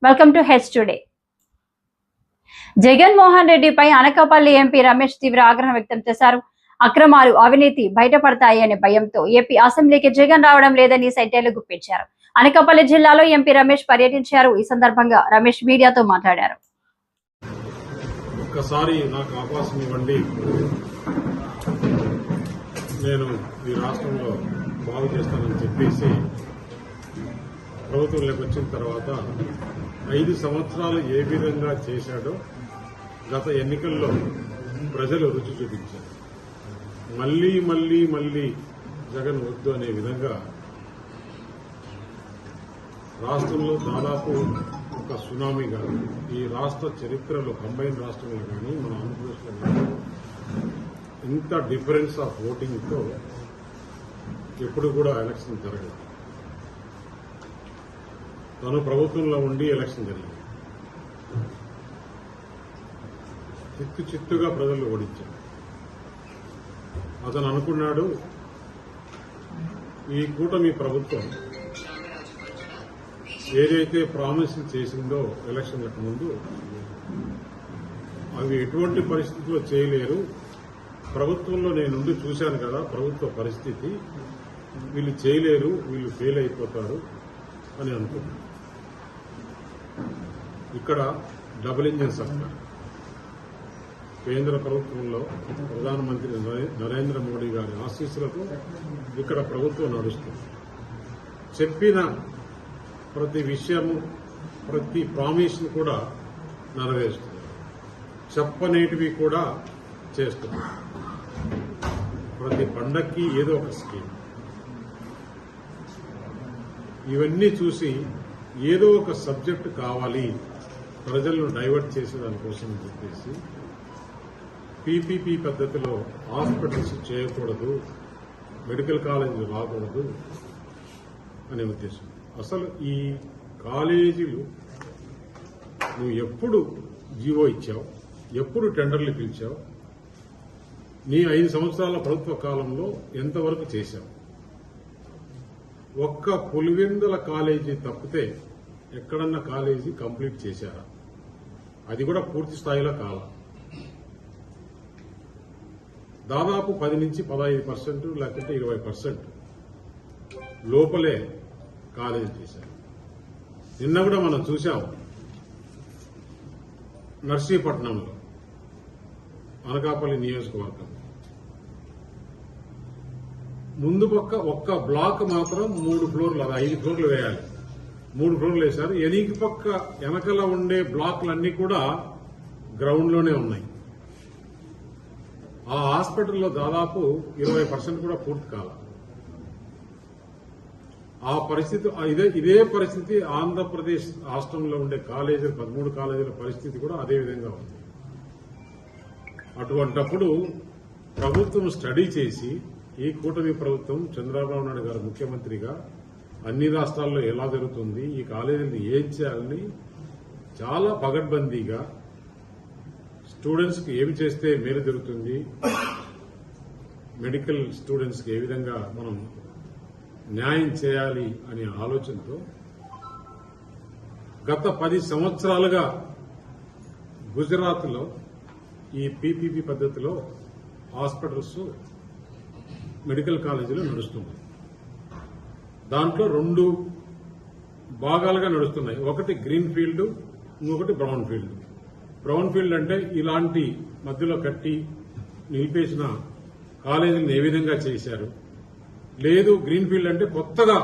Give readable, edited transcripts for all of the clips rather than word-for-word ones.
Welcome to H today. Jaganmohan రెడ్డిపై Anakapalli MP Ramesh తీవ్ర ఆగ్రహం వ్యక్తం చేశారు. అక్రమాలు, అవినీతి బయటపడతాయనే భయంతో ఏపీ అసెంబ్లీకి జగన్ రావడం లేదని సెటైర్లు గుప్పించారు. అనకాపల్లి జిల్లాలో ఎంపీ రమేష్ పర్యటించారు. ఈ సందర్భంగా రమేష్ మీడియాతో మాట్లాడారు. ఒక్కసారి నాకు అవకాశం ఇవ్వండి, నేను ఈ రాష్ట్రంలో బాగు చేస్తానని చెప్పేసి ప్రభుత్వంలోకి వచ్చిన తర్వాత 5 సంవత్సరాలు ఏ విధంగా చేశాడో గత ఎన్నికల్లో ప్రజలు రుచి చూపించారు. మళ్లీ మళ్లీ మళ్లీ జగన్ వద్దు అనే విధంగా రాష్ట్రంలో దాదాపు ఒక సునామీ కాదు, ఈ రాష్ట్ర చరిత్రలో కంబైన్ రాష్ట్రంలో కానీ మన ఆంధ్రప్రదేశ్లో కానీ ఇంత డిఫరెన్స్ ఆఫ్ ఓటింగ్తో ఎప్పుడు కూడా ఎలక్షన్ జరగదు. తను ప్రభుత్వంలో ఉండి ఎలక్షన్ జరిగింది. చిత్తుగా ప్రజలు ఓడించారు. అతను అనుకున్నాడు ఈ కూటమి ప్రభుత్వం ఏదైతే ప్రామిస్ చేసిందో ఎలక్షన్లకు ముందు అవి ఎటువంటి పరిస్థితుల్లో చేయలేరు, ప్రభుత్వంలో నేనుండి చూశాను కదా ప్రభుత్వ పరిస్థితి, వీళ్ళు చేయలేరు, వీళ్ళు ఫెయిల్ అయిపోతారు అని అనుకున్నాను. ఇక్కడ డబుల్ ఇంజిన్ సర్కార్, కేంద్ర ప్రభుత్వంలో ప్రధానమంత్రి నరేంద్ర మోడీ గారి ఆశీస్సులతో ఇక్కడ ప్రభుత్వం నడుస్తుంది. చెప్పిన ప్రతి విషయము, ప్రతి ప్రామిస్ ను కూడా నెరవేరుస్తుంది, చెప్పనేటివి కూడా చేస్తుంది. ప్రతి పండక్కి ఏదో ఒక స్కీమ్. ఇవన్నీ చూసి ఏదో ఒక సబ్జెక్టు కావాలి ప్రజలను డైవర్ట్ చేసేదానికోసం చెప్పేసి పీపీపీ పద్ధతిలో హాస్పిటల్స్ చేయకూడదు, మెడికల్ కాలేజీలు రాకూడదు అనే ఉద్దేశం. అసలు ఈ కాలేజీలు నువ్వు ఎప్పుడు జీవో ఇచ్చావు, ఎప్పుడు టెండర్లు పిలిచావు, నీ 5 సంవత్సరాల ప్రభుత్వ కాలంలో ఎంతవరకు చేశావు? ఒక్క పులివెందుల కాలేజీ తప్పితే ఎక్కడన్నా కాలేజీ కంప్లీట్ చేశారా? అది కూడా పూర్తి స్థాయిలో కాల. దాదాపు 10 నుంచి 15% లేకపోతే 20% లోపలే కాలేజీ చేశారు. నిన్న కూడా మనం చూశాం నర్సీపట్నంలో, అనకాపల్లి నియోజకవర్గం ముందు పక్క ఒక్క బ్లాక్ మాత్రం 3 ఫ్లోర్లు, అది 5 ఫ్లోర్లు వేయాలి, 3 ఫ్లోర్లు వేశారు. ఎనికి పక్క వెనకల ఉండే బ్లాక్లన్నీ కూడా గ్రౌండ్ లోనే ఉన్నాయి. ఆ హాస్పిటల్లో దాదాపు 20% కూడా పూర్తి కాల. ఆ పరిస్థితి ఇదే పరిస్థితి ఆంధ్రప్రదేశ్ రాష్ట్రంలో ఉండే కాలేజీలు, 13 కాలేజీల పరిస్థితి కూడా అదే విధంగా ఉంది. అటువంటప్పుడు ప్రభుత్వం స్టడీ చేసి, ఈ కూటమి ప్రభుత్వం చంద్రబాబు నాయుడు గారు ముఖ్యమంత్రిగా అన్ని రాష్ట్రాల్లో ఎలా జరుగుతుంది, ఈ కాలేజీలను ఏం చేయాలని చాలా పగడ్బందీగా స్టూడెంట్స్ కి ఏమి చేస్తే మేలు జరుగుతుంది, మెడికల్ స్టూడెంట్స్ కి ఏ విధంగా మనం న్యాయం చేయాలి అనే ఆలోచనతో గత 10 సంవత్సరాలుగా గుజరాత్ లో ఈ పీపీపీ పద్ధతిలో హాస్పిటల్స్, మెడికల్ కాలేజీలు నడుస్తున్నాయి. దాంట్లో 2 భాగాలుగా నడుస్తున్నాయి. ఒకటి గ్రీన్ ఫీల్డ్, ఇంకొకటి బ్రౌన్ ఫీల్డ్. బ్రౌన్ ఫీల్డ్ అంటే ఇలాంటి మధ్యలో కట్టి నిలిపేసిన కాలేజీలను ఏ విధంగా చేశారు, లేదు గ్రీన్ ఫీల్డ్ అంటే కొత్తగా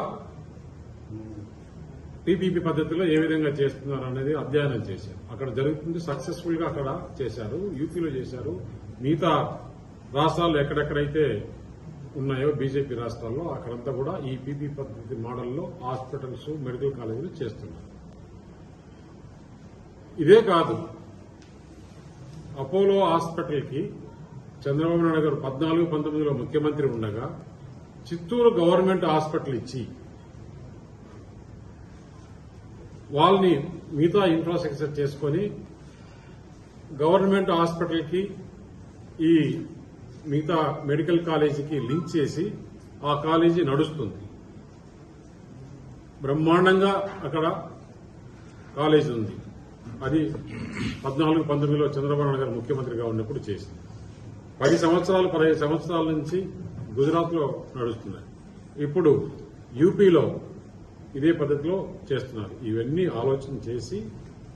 పీపీపీ పద్ధతిలో ఏ విధంగా చేస్తున్నారు అనేది అధ్యయనం చేశారు. అక్కడ జరుగుతుంది, సక్సెస్ఫుల్ గా అక్కడ చేశారు, యూపీలో చేశారు. మిగతా రాష్ట్రాల్లో ఎక్కడెక్కడైతే ఉన్నాయో బీజేపీ రాష్ట్రాల్లో అక్కడంతా కూడా ఈ పీపీ పద్ధతి మోడల్లో హాస్పిటల్స్, మెడికల్ కాలేజీలు చేస్తున్నారు. ఇదే కాదు, అపోలో హాస్పిటల్ కి చంద్రబాబు నాయుడు గారు 14-19లో ముఖ్యమంత్రి ఉండగా చిత్తూరు గవర్నమెంట్ హాస్పిటల్ ఇచ్చి వాళ్ళని మిగతా ఇన్ఫ్రాస్ట్రక్చర్ చేసుకుని గవర్నమెంట్ హాస్పిటల్ కి ఈ మిగతా మెడికల్ కాలేజీకి లింక్ చేసి ఆ కాలేజీ నడుస్తుంది. బ్రహ్మాండంగా అక్కడ కాలేజ్ ఉంది. అది 14-19లో చంద్రబాబు నాయుడు గారు ముఖ్యమంత్రిగా ఉన్నప్పుడు చేసింది. 15 సంవత్సరాల నుంచి గుజరాత్లో నడుస్తున్నాయి. ఇప్పుడు యూపీలో ఇదే పద్ధతిలో చేస్తున్నారు. ఇవన్నీ ఆలోచన చేసి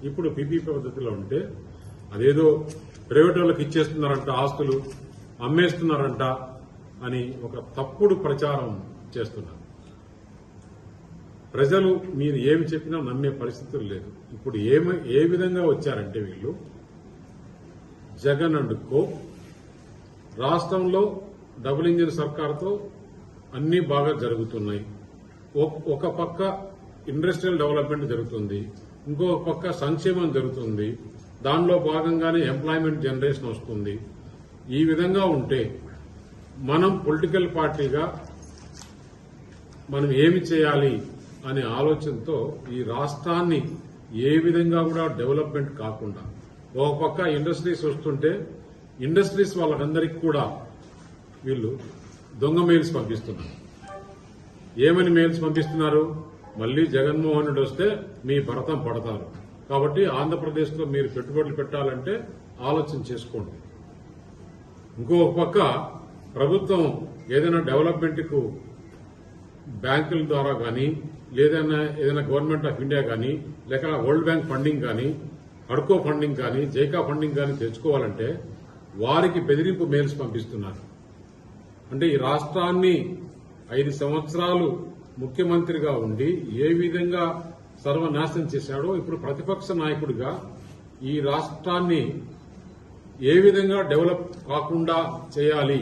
ఇప్పుడు పీపీపీ పద్ధతిలో ఉంటే అదేదో ప్రైవేట్ వాళ్ళకి ఇచ్చేస్తున్నారంట, ఆస్తులు అమ్మేస్తున్నారంట అని ఒక తప్పుడు ప్రచారం చేస్తున్నారు. ప్రజలు మీరు ఏమి చెప్పినా నమ్మే పరిస్థితులు లేదు. ఇప్పుడు ఏ విధంగా వచ్చారంటే వీళ్ళు జగన్ అండ్ కో రాష్ట్రంలో డబుల్ ఇంజిన్ సర్కార్తో అన్ని బాగా జరుగుతున్నాయి. ఒక పక్క ఇండస్ట్రియల్ డెవలప్మెంట్ జరుగుతుంది, ఇంకొక పక్క సంక్షేమం జరుగుతుంది, దానిలో భాగంగానే ఎంప్లాయ్మెంట్ జనరేషన్ వస్తుంది. ఈ విధంగా ఉంటే మనం పొలిటికల్ పార్టీగా మనం ఏమి చేయాలి అనే ఆలోచనతో ఈ రాష్ట్రాన్ని ఏ విధంగా కూడా డెవలప్మెంట్ కాకుండా ఒక పక్క ఇండస్ట్రీస్ వస్తుంటే ఇండస్ట్రీస్ వాళ్ళకందరికీ కూడా వీళ్ళు దొంగ మెయిల్స్ పంపిస్తున్నారు. ఏమని మెయిల్స్ పంపిస్తున్నారు? మళ్లీ జగన్మోహన్ రెడ్డి వస్తే మీ భరతం పడతారు, కాబట్టి ఆంధ్రప్రదేశ్లో మీరు పెట్టుబడులు పెట్టాలంటే ఆలోచన చేసుకోండి. ఇంకొక పక్క ప్రభుత్వం ఏదైనా డెవలప్మెంట్ కు బ్యాంకుల ద్వారా కానీ ఏదైనా గవర్నమెంట్ ఆఫ్ ఇండియా కానీ లేక వరల్డ్ బ్యాంక్ ఫండింగ్ కానీ అడ్కో ఫండింగ్ కానీ జైకా ఫండింగ్ కానీ తెచ్చుకోవాలంటే వారికి బెదిరింపు మెయిల్స్ పంపిస్తున్నారు. అంటే ఈ రాష్ట్రాన్ని 5 సంవత్సరాలు ముఖ్యమంత్రిగా ఉండి ఏ విధంగా సర్వనాశనం చేశాడో ఇప్పుడు ప్రతిపక్ష నాయకుడిగా ఈ రాష్ట్రాన్ని ఏ విధంగా డెవలప్ కాకుండా చేయాలి,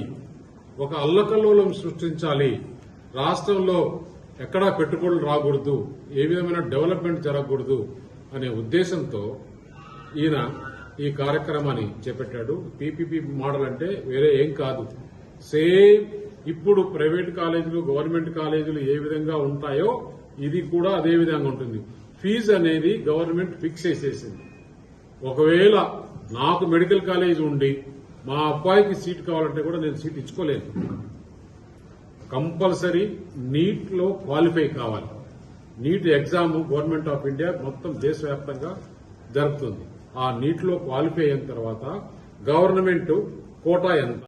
ఒక అల్లకల్లోలం సృష్టించాలి, రాష్ట్రంలో ఎక్కడా పెట్టుబడులు రాకూడదు, ఏ విధమైన డెవలప్మెంట్ జరగకూడదు అనే ఉద్దేశంతో ఈయన ఈ కార్యక్రమాన్ని చేపట్టాడు. పీపీపీ మోడల్ అంటే వేరే ఏం కాదు, సేమ్ ఇప్పుడు ప్రైవేట్ కాలేజీలు గవర్నమెంట్ కాలేజీలు ఏ విధంగా ఉంటాయో ఇది కూడా అదే విధంగా ఉంటుంది. ఫీజు అనేది గవర్నమెంట్ ఫిక్స్ చేసేసింది. ఒకవేళ నాకు మెడికల్ కాలేజ్ ఉండి మా అబ్బాయికి సీట్ కావాలంటే కూడా నేను సీట్ ఇచ్చుకోలేను. కంపల్సరీ నీట్ లో క్వాలిఫై కావాలి. NEET exam government of India మొత్తం దేశవ్యాప్తంగా జరుగుతుంది. ఆ నీట్ లో క్వాలిఫై అయిన తర్వాత గవర్నమెంట్ కోటా ఎంత